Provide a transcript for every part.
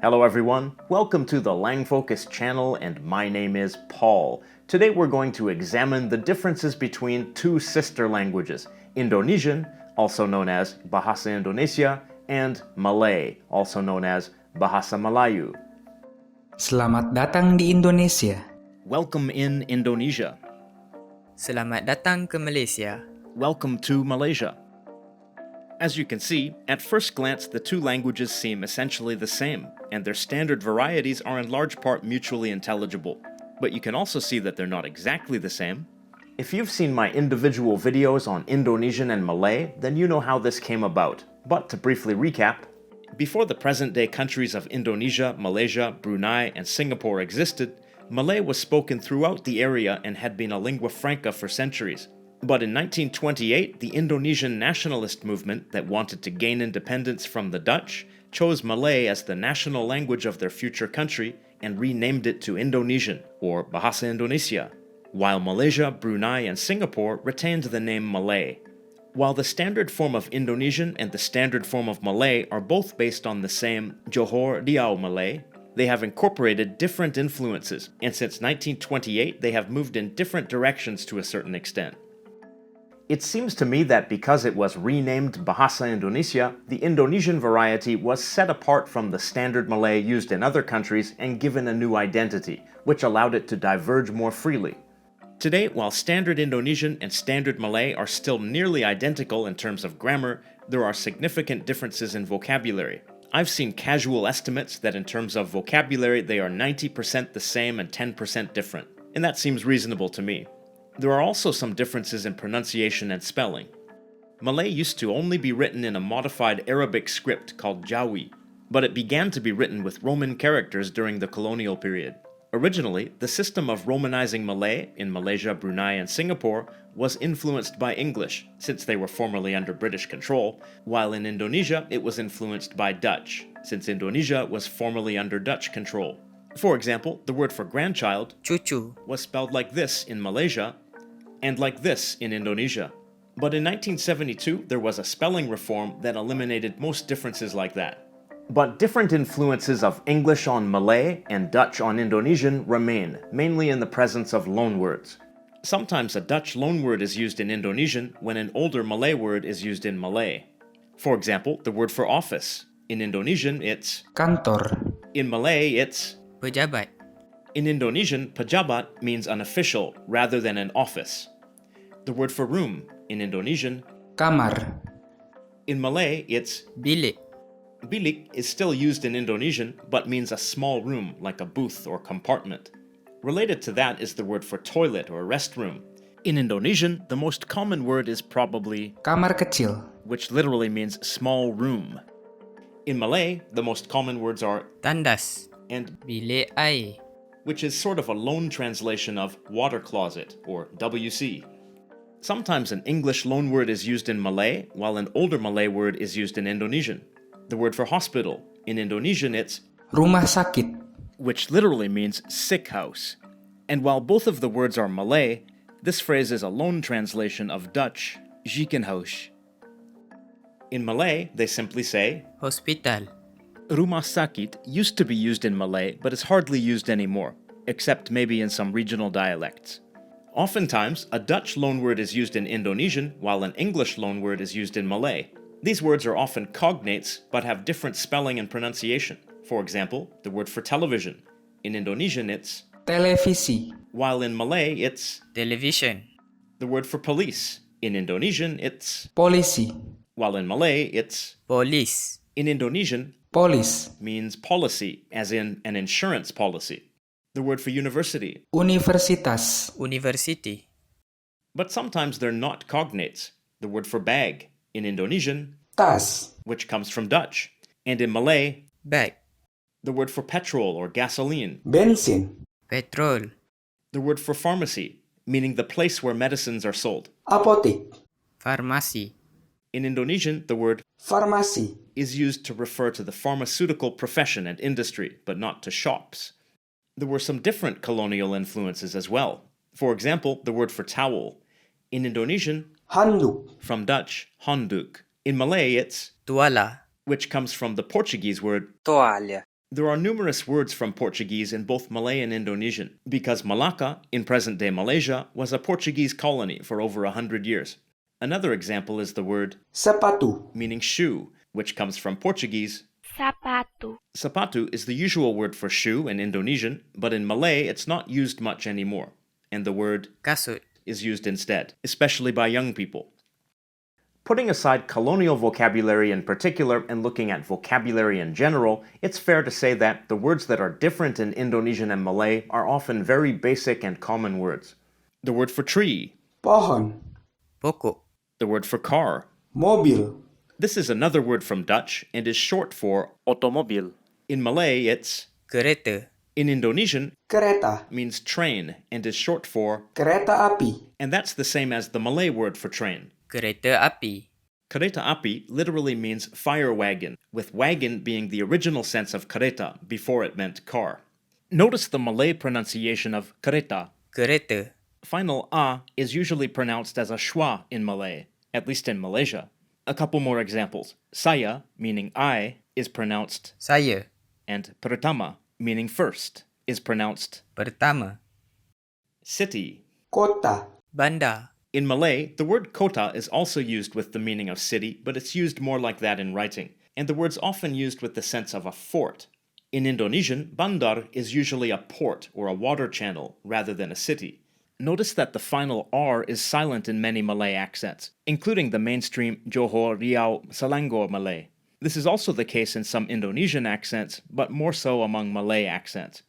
Hello everyone, welcome to the Lang Focus channel and my name is Paul. Today we're going to examine the differences between two sister languages, Indonesian, also known as Bahasa Indonesia, and Malay, also known as Bahasa Melayu. Selamat datang di Indonesia. Welcome in Indonesia. Selamat datang ke Malaysia. Welcome to Malaysia. As you can see, at first glance the two languages seem essentially the same, and their standard varieties are in large part mutually intelligible. But you can also see that they're not exactly the same. If you've seen my individual videos on Indonesian and Malay, then you know how this came about. But to briefly recap, before the present-day countries of Indonesia, Malaysia, Brunei, and Singapore existed, Malay was spoken throughout the area and had been a lingua franca for centuries. But in 1928, the Indonesian nationalist movement that wanted to gain independence from the Dutch chose Malay as the national language of their future country and renamed it to Indonesian, or Bahasa Indonesia, while Malaysia, Brunei, and Singapore retained the name Malay. While the standard form of Indonesian and the standard form of Malay are both based on the same Johor Riau Malay, they have incorporated different influences, and since 1928 they have moved in different directions to a certain extent. It seems to me that because it was renamed Bahasa Indonesia, the Indonesian variety was set apart from the standard Malay used in other countries and given a new identity, which allowed it to diverge more freely. Today, while standard Indonesian and standard Malay are still nearly identical in terms of grammar, there are significant differences in vocabulary. I've seen casual estimates that in terms of vocabulary they are 90% the same and 10% different, and that seems reasonable to me. There are also some differences in pronunciation and spelling. Malay used to only be written in a modified Arabic script called Jawi, but it began to be written with Roman characters during the colonial period. Originally, the system of Romanizing Malay in Malaysia, Brunei, and Singapore was influenced by English, since they were formerly under British control, while in Indonesia it was influenced by Dutch, since Indonesia was formerly under Dutch control. For example, the word for grandchild, Cucu. was spelled like this in Malaysia and like this in Indonesia. But in 1972, there was a spelling reform that eliminated most differences like that. But different influences of English on Malay and Dutch on Indonesian remain, mainly in the presence of loanwords. Sometimes a Dutch loanword is used in Indonesian when an older Malay word is used in Malay. For example, the word for office. In Indonesian, it's Kantor. In Malay, it's Pejabat. In Indonesian, pejabat means an official rather than an office. The word for room, in Indonesian, Kamar. in Malay, it's Bilik. bilik is still used in Indonesian but means a small room like a booth or compartment. Related to that is the word for toilet or restroom. In Indonesian, the most common word is probably Kamar kecil. which literally means small room. In Malay, the most common words are Tandas. and Bilik air. which is sort of a loan translation of water closet or WC. Sometimes an English loanword is used in Malay, while an older Malay word is used in Indonesian. The word for hospital, in Indonesian it's Rumah sakit. which literally means sick house. And while both of the words are Malay, this phrase is a loan translation of Dutch ziekenhuis. In Malay, they simply say, Hospital. Rumah sakit used to be used in Malay, but is hardly used anymore, except maybe in some regional dialects. Oftentimes, a Dutch loanword is used in Indonesian, while an English loanword is used in Malay. These words are often cognates, but have different spelling and pronunciation. For example, the word for television. In Indonesian, it's Televisi. while in Malay, it's Television. the word for police. In Indonesian, it's Polisi. while in Malay, it's Polis. in Indonesian, Polis. means policy, as in an insurance policy. The word for university. Universitas. University. But sometimes they're not cognates. The word for bag. In Indonesian, Tas. which comes from Dutch. And in Malay, Bag. the word for petrol or gasoline. Bensin. Petrol. The word for pharmacy, meaning the place where medicines are sold. Apotek. Farmasi. In Indonesian, the word Farmasi. is used to refer to the pharmaceutical profession and industry, but not to shops. There were some different colonial influences as well. For example, the word for towel. In Indonesian, Handuk. from Dutch, handdoek. In Malay, it's Tuala. which comes from the Portuguese word. toalha, There are numerous words from Portuguese in both Malay and Indonesian, because Malacca, in present-day Malaysia, was a Portuguese colony for over 100 years. Another example is the word sepatu, meaning shoe, which comes from Portuguese. Sapato. Sapatu is the usual word for shoe in Indonesian, but in Malay it's not used much anymore, and the word kasut, is used instead, especially by young people. Putting aside colonial vocabulary in particular and looking at vocabulary in general, it's fair to say that the words that are different in Indonesian and Malay are often very basic and common words. The word for tree, pohon, pokok, the word for car. mobil, This is another word from Dutch and is short for automobil. In Malay, it's. kereta, In Indonesian, kereta, means train and is short for. kereta api, And that's the same as the Malay word for train. kereta api, Kereta api literally means fire wagon, with wagon being the original sense of kereta before it meant car. Notice the Malay pronunciation of kereta. kereta, Final a is usually pronounced as a schwa in Malay, at least in Malaysia. A couple more examples. Saya, meaning I, is pronounced, saya, and pertama, meaning first, is pronounced. pertama, City. kota, bandar, In Malay, the word kota is also used with the meaning of city, but it's used more like that in writing, and the word's often used with the sense of a fort. In Indonesian, bandar is usually a port or a water channel rather than a city. Notice that the final R is silent in many Malay accents, including the mainstream Johor, Riau, Selangor Malay. This is also the case in some Indonesian accents, but more so among Malay accents.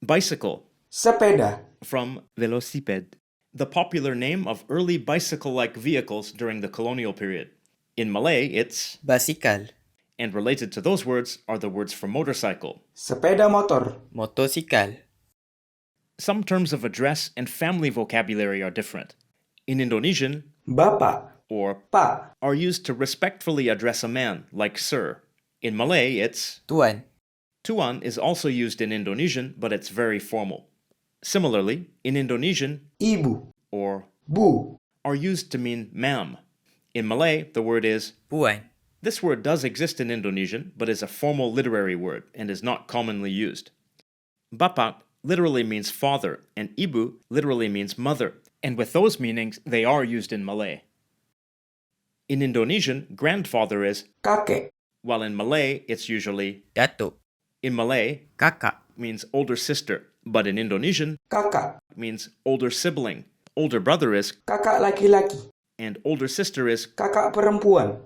Bicycle, sepeda, from velociped, the popular name of early bicycle-like vehicles during the colonial period. In Malay, it's. basikal, And related to those words are the words for motorcycle. sepeda motor, motosikal, Some terms of address and family vocabulary are different. In Indonesian, bapak, or pak, are used to respectfully address a man, like sir. In Malay, it's. tuan, Tuan is also used in Indonesian, but it's very formal. Similarly, in Indonesian, ibu, or bu, are used to mean ma'am. In Malay, the word is. puan, This word does exist in Indonesian, but is a formal literary word and is not commonly used. Bapak literally means father, and ibu literally means mother, and with those meanings, they are used in Malay. In Indonesian, grandfather is, kakek, while in Malay, it's usually. datuk, In Malay, kakak, means older sister, but in Indonesian, kakak, means older sibling. Older brother is, kakak laki-laki, and older sister is. kakak perempuan,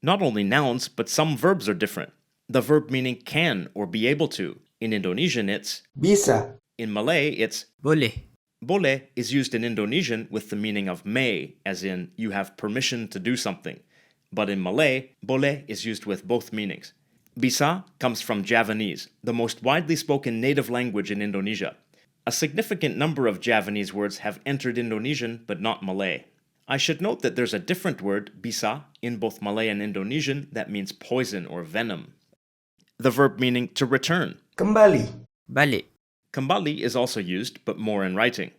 Not only nouns, but some verbs are different. The verb meaning can or be able to. In Indonesian, it's. bisa, In Malay, it's. boleh, Boleh is used in Indonesian with the meaning of may, as in you have permission to do something. But in Malay, boleh is used with both meanings. Bisa comes from Javanese, the most widely spoken native language in Indonesia. A significant number of Javanese words have entered Indonesian, but not Malay. I should note that there's a different word, bisa, in both Malay and Indonesian that means poison or venom. The verb meaning to return. kembali, balik, Kembali is also used, but more in writing.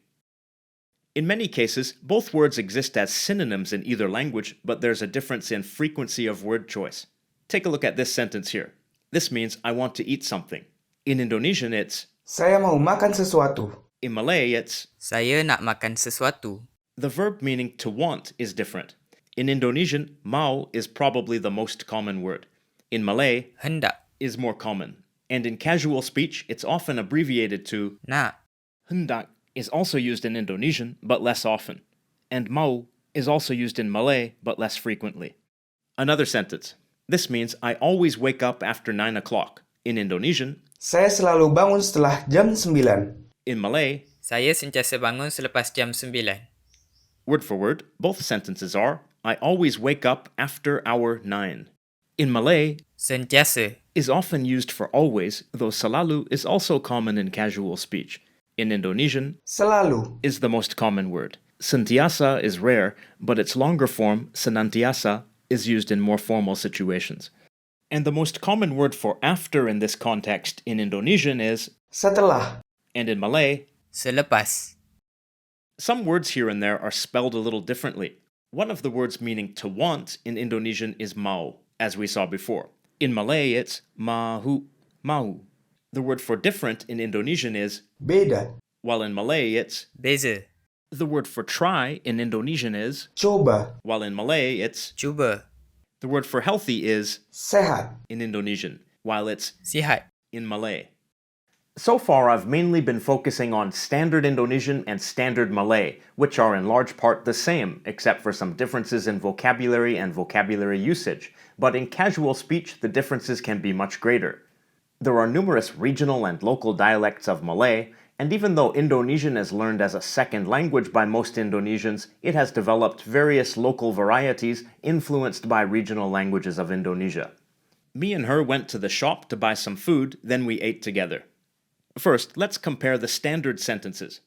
In many cases, both words exist as synonyms in either language, but there's a difference in frequency of word choice. Take a look at this sentence here. This means I want to eat something. In Indonesian, it's. saya mau makan sesuatu, In Malay, it's. saya nak makan sesuatu, The verb meaning to want is different. In Indonesian, mau is probably the most common word. In Malay, hendak, is more common. And in casual speech, it's often abbreviated to. nak, Hendak is also used in Indonesian, but less often. And mau is also used in Malay, but less frequently. Another sentence. This means I always wake up after 9 o'clock. In Indonesian, saya selalu bangun setelah jam 9, in Malay, saya sentiasa bangun selepas jam 9, word for word, both sentences are I always wake up after hour 9. In Malay, sentiasa, is often used for always, though selalu is also common in casual speech. In Indonesian, selalu, is the most common word. Sentiasa is rare, but its longer form, senantiasa, is used in more formal situations. And the most common word for after in this context in Indonesian is, setelah, and in Malay, selepas, some words here and there are spelled a little differently. One of the words meaning to want in Indonesian is mau, as we saw before. In Malay, it's mahu, mau. The word for different in Indonesian is, Beda. while in Malay, it's. Beza. The word for try in Indonesian is, Coba. while in Malay, it's. Cuba. The word for healthy is Sehat. in Indonesian, while it's Sihat. in Malay. So far, I've mainly been focusing on Standard Indonesian and Standard Malay, which are in large part the same, except for some differences in vocabulary and vocabulary usage. But in casual speech, the differences can be much greater. There are numerous regional and local dialects of Malay, and even though Indonesian is learned as a second language by most Indonesians, it has developed various local varieties influenced by regional languages of Indonesia. Me and her went to the shop to buy some food, then we ate together. First, let's compare the standard sentences.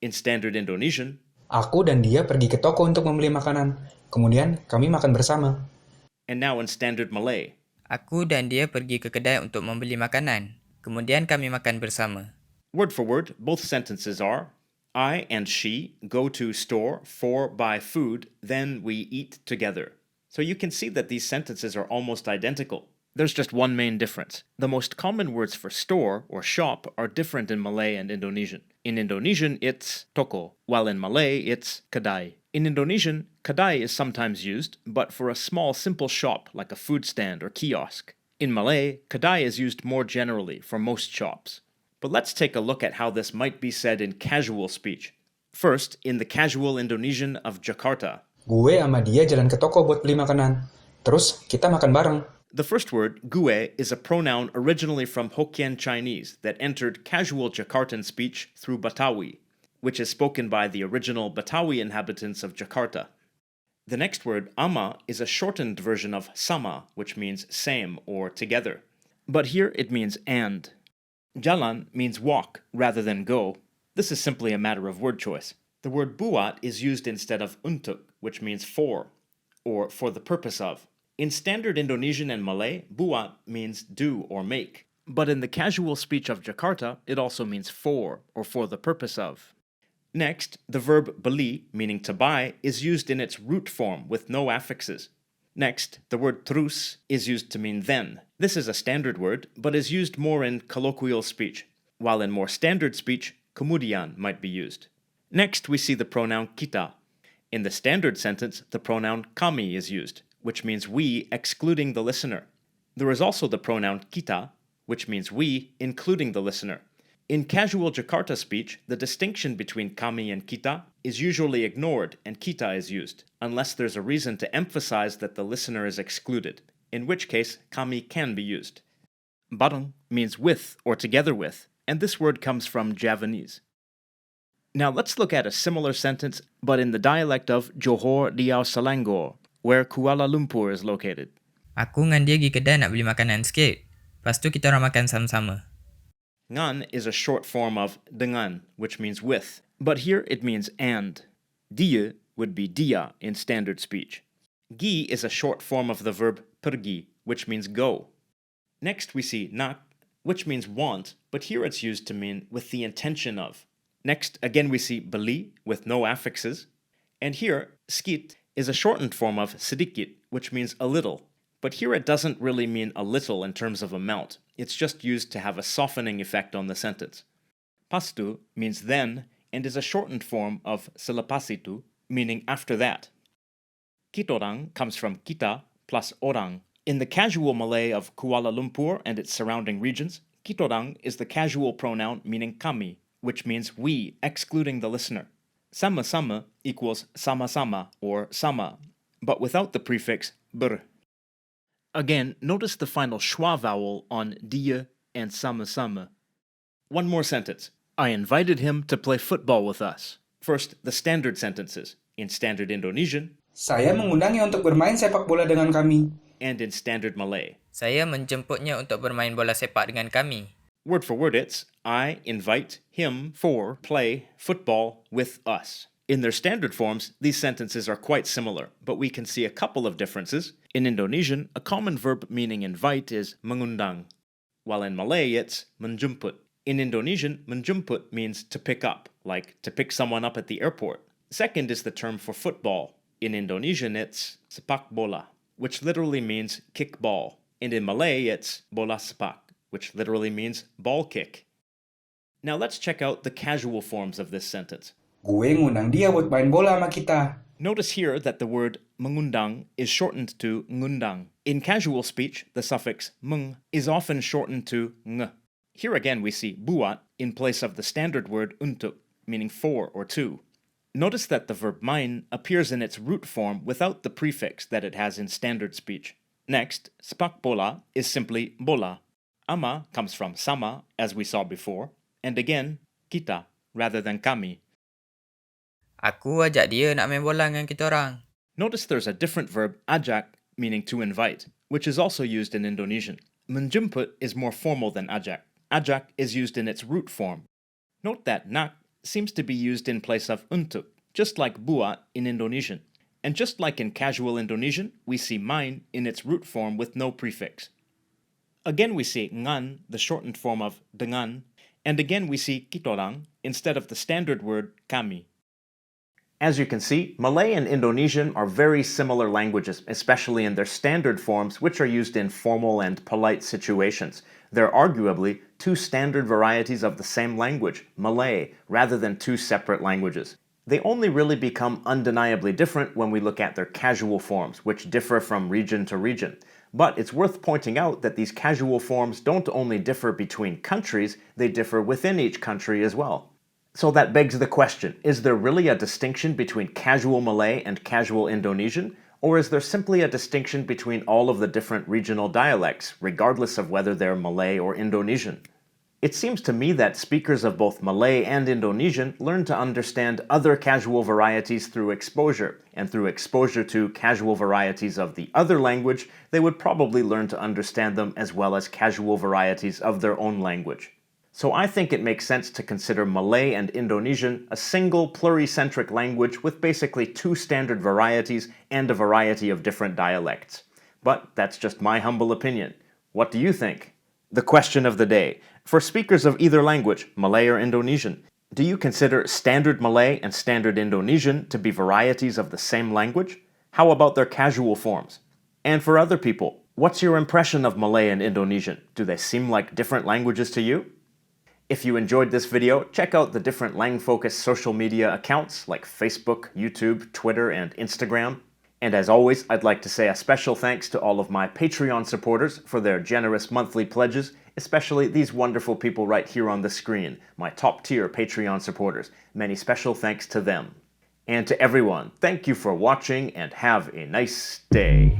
In Standard Indonesian, Aku dan dia pergi ke toko untuk membeli makanan. Kemudian kami makan bersama. and now in Standard Malay. Aku dan dia pergi ke kedai untuk membeli makanan. Kemudian kami makan bersama. Word for word, both sentences are, I and she go to store for buy food, then we eat together. So you can see that these sentences are almost identical. There's just one main difference. The most common words for store or shop are different in Malay and Indonesian. In Indonesian, it's toko, while in Malay, it's kedai. In Indonesian, kedai is sometimes used, but for a small, simple shop like a food stand or kiosk. In Malay, kedai is used more generally for most shops. But let's take a look at how this might be said in casual speech. First, in the casual Indonesian of Jakarta. Gue sama dia jalan ke toko buat beli makanan. Terus kita makan bareng. The first word, gue, is a pronoun originally from Hokkien Chinese that entered casual Jakartan speech through Betawi, which is spoken by the original Betawi inhabitants of Jakarta. The next word, ama, is a shortened version of sama, which means same or together. But here it means and. Jalan means walk rather than go. This is simply a matter of word choice. The word buat is used instead of untuk, which means for, or for the purpose of. In Standard Indonesian and Malay, buat means do or make. But in the casual speech of Jakarta, it also means for, or for the purpose of. Next, the verb beli, meaning to buy, is used in its root form with no affixes. Next, the word terus is used to mean then. This is a standard word, but is used more in colloquial speech, while in more standard speech, kemudian might be used. Next, we see the pronoun kita. In the standard sentence, the pronoun kami is used, which means we excluding the listener. There is also the pronoun kita, which means we including the listener. In casual Jakarta speech, the distinction between kami and kita is usually ignored and kita is used, unless there's a reason to emphasize that the listener is excluded, in which case kami can be used. Bareng means with or together with, and this word comes from Javanese. Now let's look at a similar sentence, but in the dialect of Johor Riau Selangor, where Kuala Lumpur is located. Aku ngan dia pergi kedai nak beli makanan sikit. Lepas tu kita orang makan sama-sama. Ngan is a short form of dengan, which means with, but here it means and. Dia would be dia in standard speech. Gi is a short form of the verb pergi, which means go. Next we see nak, which means want, but here it's used to mean with the intention of. Next, again we see beli, with no affixes. And here, skit is a shortened form of sedikit, which means a little. But here it doesn't really mean a little in terms of amount. It's just used to have a softening effect on the sentence. Pastu means then and is a shortened form of selepas itu, meaning after that. Kitorang comes from kita plus orang. In the casual Malay of Kuala Lumpur and its surrounding regions, kitorang is the casual pronoun meaning kami, which means we, excluding the listener. Sama-sama equals sama-sama or sama, but without the prefix ber. Again, notice the final schwa vowel on dia and sama-sama. One more sentence. I invited him to play football with us. First, the standard sentences. In Standard Indonesian, Saya mengundangnya untuk bermain sepak bola dengan kami. and in Standard Malay. Saya menjemputnya untuk bermain bola sepak dengan kami. Word for word, it's I invite him for play football with us. In their standard forms, these sentences are quite similar, but we can see a couple of differences. In Indonesian, a common verb meaning invite is mengundang, while in Malay it's menjemput. In Indonesian, menjemput means to pick up, like to pick someone up at the airport. Second is the term for football. In Indonesian, it's sepak bola. which literally means kick ball. And in Malay, it's bola sepak, which literally means ball kick. Now let's check out the casual forms of this sentence. Gue ngundang dia buat main bola sama kita. Notice here that the word mengundang is shortened to ngundang. In casual speech, the suffix meng is often shortened to ng. Here again we see buat in place of the standard word untuk, meaning for or to. Notice that the verb main appears in its root form without the prefix that it has in standard speech. Next, sepak bola is simply bola. Ama comes from sama, as we saw before, and again, kita, rather than kami. Aku ajak dia nak main bola dengan kita orang. Notice there's a different verb, ajak, meaning to invite, which is also used in Indonesian. Menjemput is more formal than ajak. Ajak is used in its root form. Note that nak seems to be used in place of untuk, just like buat in Indonesian. And just like in casual Indonesian, we see main in its root form with no prefix. Again we see ngan, the shortened form of dengan, and again we see kitorang instead of the standard word kami. As you can see, Malay and Indonesian are very similar languages, especially in their standard forms, which are used in formal and polite situations. They're arguably two standard varieties of the same language, Malay, rather than two separate languages. They only really become undeniably different when we look at their casual forms, which differ from region to region. But it's worth pointing out that these casual forms don't only differ between countries, they differ within each country as well. So that begs the question, is there really a distinction between casual Malay and casual Indonesian? Or is there simply a distinction between all of the different regional dialects, regardless of whether they're Malay or Indonesian? It seems to me that speakers of both Malay and Indonesian learn to understand other casual varieties through exposure, and through exposure to casual varieties of the other language, they would probably learn to understand them as well as casual varieties of their own language. So I think it makes sense to consider Malay and Indonesian a single pluricentric language with basically two standard varieties and a variety of different dialects. But that's just my humble opinion. What do you think? The question of the day. For speakers of either language, Malay or Indonesian, do you consider Standard Malay and Standard Indonesian to be varieties of the same language? How about their casual forms? And for other people, what's your impression of Malay and Indonesian? Do they seem like different languages to you? If you enjoyed this video, check out the different Lang-focused social media accounts like Facebook, YouTube, Twitter, and Instagram. And as always, I'd like to say a special thanks to all of my Patreon supporters for their generous monthly pledges, especially these wonderful people right here on the screen, my top-tier Patreon supporters. Many special thanks to them. And to everyone, thank you for watching and have a nice day.